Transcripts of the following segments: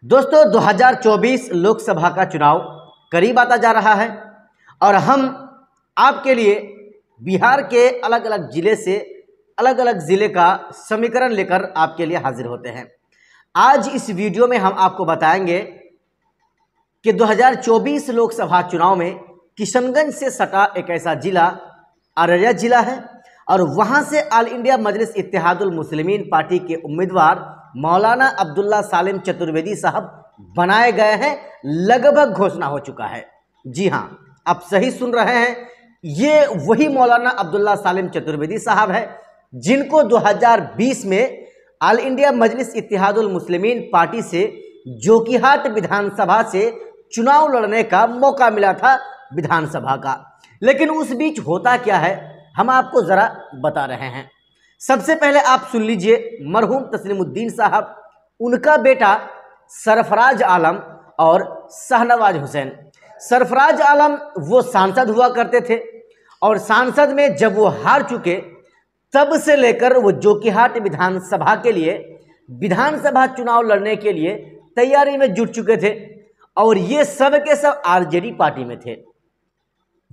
दोस्तों 2024 लोकसभा का चुनाव करीब आता जा रहा है और हम आपके लिए बिहार के अलग अलग ज़िले से अलग अलग ज़िले का समीकरण लेकर आपके लिए हाजिर होते हैं। आज इस वीडियो में हम आपको बताएंगे कि 2024 लोकसभा चुनाव में किशनगंज से सटा एक ऐसा ज़िला अररिया ज़िला है और वहाँ से ऑल इंडिया मजलिस इत्तेहादुल मुस्लिमीन पार्टी के उम्मीदवार मौलाना अब्दुल्ला सालिम चतुर्वेदी साहब बनाए गए हैं। लगभग घोषणा हो चुका है। जी हाँ, आप सही सुन रहे हैं, ये वही मौलाना अब्दुल्ला सालिम चतुर्वेदी साहब है जिनको 2020 में ऑल इंडिया मजलिस इत्तेहादुल मुस्लिमीन पार्टी से जोकीहाट विधानसभा से चुनाव लड़ने का मौका मिला था विधानसभा का। लेकिन उस बीच होता क्या है हम आपको ज़रा बता रहे हैं। सबसे पहले आप सुन लीजिए, मरहूम तस्लीमुद्दीन साहब, उनका बेटा सरफराज आलम और शाहनवाज हुसैन। सरफराज आलम वो सांसद हुआ करते थे और सांसद में जब वो हार चुके तब से लेकर वो जोकीहाट विधानसभा के लिए विधानसभा चुनाव लड़ने के लिए तैयारी में जुट चुके थे और ये सब के सब आरजेडी पार्टी में थे।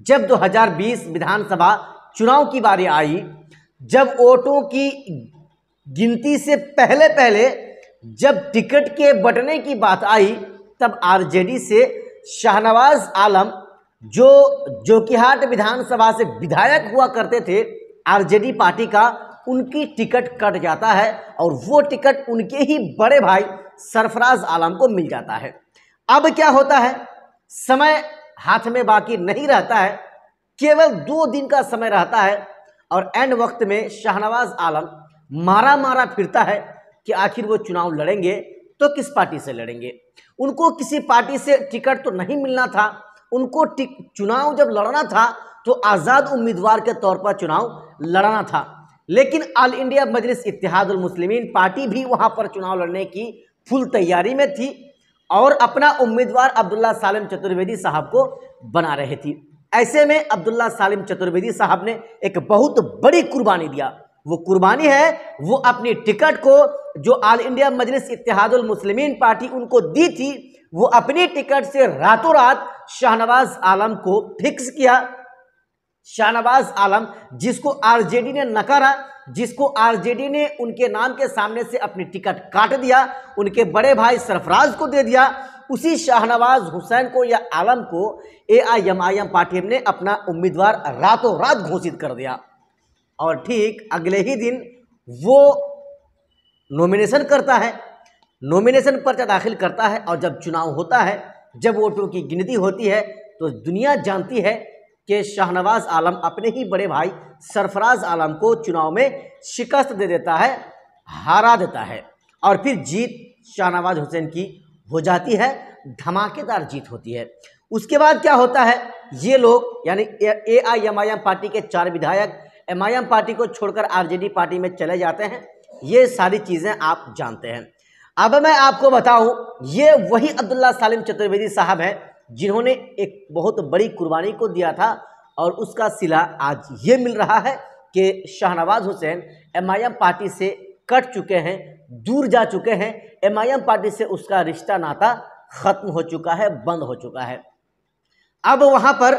जब 2020 विधानसभा चुनाव की बारी आई, जब वोटों की गिनती से पहले जब टिकट के बंटने की बात आई, तब आरजेडी से शाहनवाज आलम जो जोकीहाट विधानसभा से विधायक हुआ करते थे आरजेडी पार्टी का, उनकी टिकट कट जाता है और वो टिकट उनके ही बड़े भाई सरफराज आलम को मिल जाता है। अब क्या होता है, समय हाथ में बाकी नहीं रहता है, केवल 2 दिन का समय रहता है और एंड वक्त में शाहनवाज आलम मारा फिरता है कि आखिर वो चुनाव लड़ेंगे तो किस पार्टी से लड़ेंगे। उनको किसी पार्टी से टिकट तो नहीं मिलना था, उनको चुनाव जब लड़ना था तो आज़ाद उम्मीदवार के तौर पर चुनाव लड़ना था। लेकिन ऑल इंडिया मजलिस इत्तेहादुल मुस्लिमीन पार्टी भी वहाँ पर चुनाव लड़ने की फुल तैयारी में थी और अपना उम्मीदवार अब्दुल्ला सालिम चतुर्वेदी साहब को बना रही थी। ऐसे में अब्दुल्ला सालिम चतुर्वेदी साहब ने एक बहुत बड़ी कुर्बानी दिया। वो कुर्बानी है, वो अपनी टिकट को जो ऑल इंडिया मजलिस इत्तेहादुल मुस्लिमीन पार्टी उनको दी थी, वो अपनी टिकट से रातों रात शाहनवाज आलम को फिक्स किया। शाहनवाज आलम जिसको आरजेडी ने नकारा, जिसको आरजेडी ने उनके नाम के सामने से अपनी टिकट काट दिया, उनके बड़े भाई सरफराज को दे दिया, उसी शाहनवाज हुसैन को या आलम को एआईएमआईएम पार्टी ने अपना उम्मीदवार रातों रात घोषित कर दिया। और ठीक अगले ही दिन वो नॉमिनेशन करता है, नॉमिनेशन पर्चा दाखिल करता है और जब चुनाव होता है, जब वोटों की गिनती होती है तो दुनिया जानती है कि शाहनवाज आलम अपने ही बड़े भाई सरफराज आलम को चुनाव में शिकस्त दे देता है, हारा देता है और फिर जीत शाहनवाज हुसैन की हो जाती है, धमाकेदार जीत होती है। उसके बाद क्या होता है, ये लोग यानी एआईएमआईएम पार्टी के 4 विधायक एमआईएम पार्टी को छोड़कर आरजेडी पार्टी में चले जाते हैं। ये सारी चीज़ें आप जानते हैं। अब मैं आपको बताऊं, ये वही अब्दुल्ला सालिम चतुर्वेदी साहब हैं जिन्होंने एक बहुत बड़ी कुर्बानी को दिया था और उसका सिला आज ये मिल रहा है कि शाहनवाज हुसैन एमआईएम पार्टी से कट चुके हैं, दूर जा चुके हैं। एमआईएम पार्टी से उसका रिश्ता नाता खत्म हो चुका है, बंद हो चुका है। अब वहाँ पर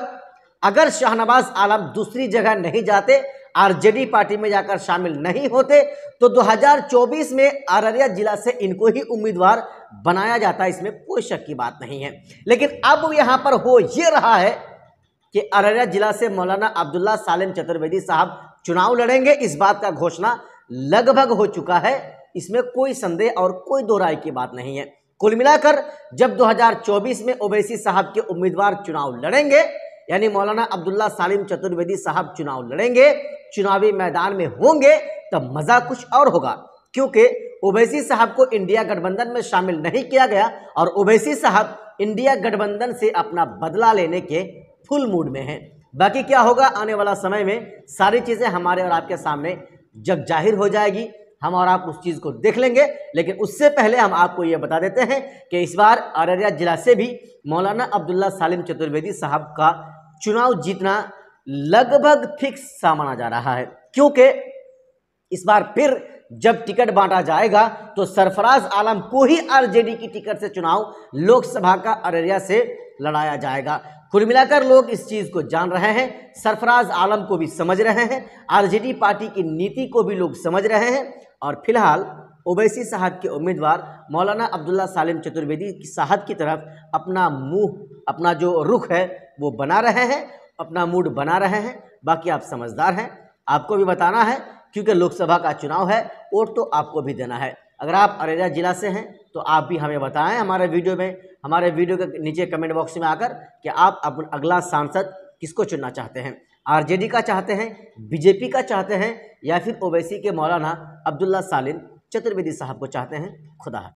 अगर शाहनवाज आलम दूसरी जगह नहीं जाते, आरजेडी पार्टी में जाकर शामिल नहीं होते, तो 2024 में अररिया जिला से इनको ही उम्मीदवार बनाया जाता, इसमें कोई शक की बात नहीं है। लेकिन अब यहाँ पर हो ये रहा है कि अररिया जिला से मौलाना अब्दुल्ला सालिम चतुर्वेदी साहब चुनाव लड़ेंगे, इस बात का घोषणा लगभग हो चुका है, इसमें कोई संदेह और कोई दो राय की बात नहीं है। कुल मिलाकर जब 2024 में ओवैसी साहब के उम्मीदवार चुनाव लड़ेंगे, यानी मौलाना अब्दुल्ला सालिम चतुर्वेदी साहब चुनाव लड़ेंगे, चुनावी मैदान में होंगे, तब मज़ा कुछ और होगा, क्योंकि ओवैसी साहब को इंडिया गठबंधन में शामिल नहीं किया गया और ओवैसी साहब इंडिया गठबंधन से अपना बदला लेने के फुल मूड में हैं। बाकी क्या होगा आने वाला समय में, सारी चीज़ें हमारे और आपके सामने जब जाहिर हो जाएगी, हम और आप उस चीज़ को देख लेंगे। लेकिन उससे पहले हम आपको ये बता देते हैं कि इस बार अररिया जिला से भी मौलाना अब्दुल्ला सालिम चतुर्वेदी साहब का चुनाव जीतना लगभग फिक्स सा माना जा रहा है, क्योंकि इस बार फिर जब टिकट बांटा जाएगा तो सरफराज आलम को ही आरजेडी की टिकट से चुनाव लोकसभा का अररिया से लड़ाया जाएगा। कुल मिलाकर लोग इस चीज़ को जान रहे हैं, सरफराज आलम को भी समझ रहे हैं, आरजेडी पार्टी की नीति को भी लोग समझ रहे हैं और फिलहाल ओवैसी साहब के उम्मीदवार मौलाना अब्दुल्ला सालिम चतुर्वेदी साहब की तरफ अपना मुंह, अपना जो रुख है वो बना रहे हैं, अपना मूड बना रहे हैं। बाकी आप समझदार हैं, आपको भी बताना है क्योंकि लोकसभा का चुनाव है, वोट तो आपको भी देना है। अगर आप अररिया जिला से हैं तो आप भी हमें बताएं हमारे वीडियो के नीचे कमेंट बॉक्स में आकर कि आप अपना अगला सांसद किसको चुनना चाहते हैं, आरजेडी का चाहते हैं, बीजेपी का चाहते हैं या फिर ओवैसी के मौलाना अब्दुल्ला सालिम चतुर्वेदी साहब को चाहते हैं। खुदा हाफिज़।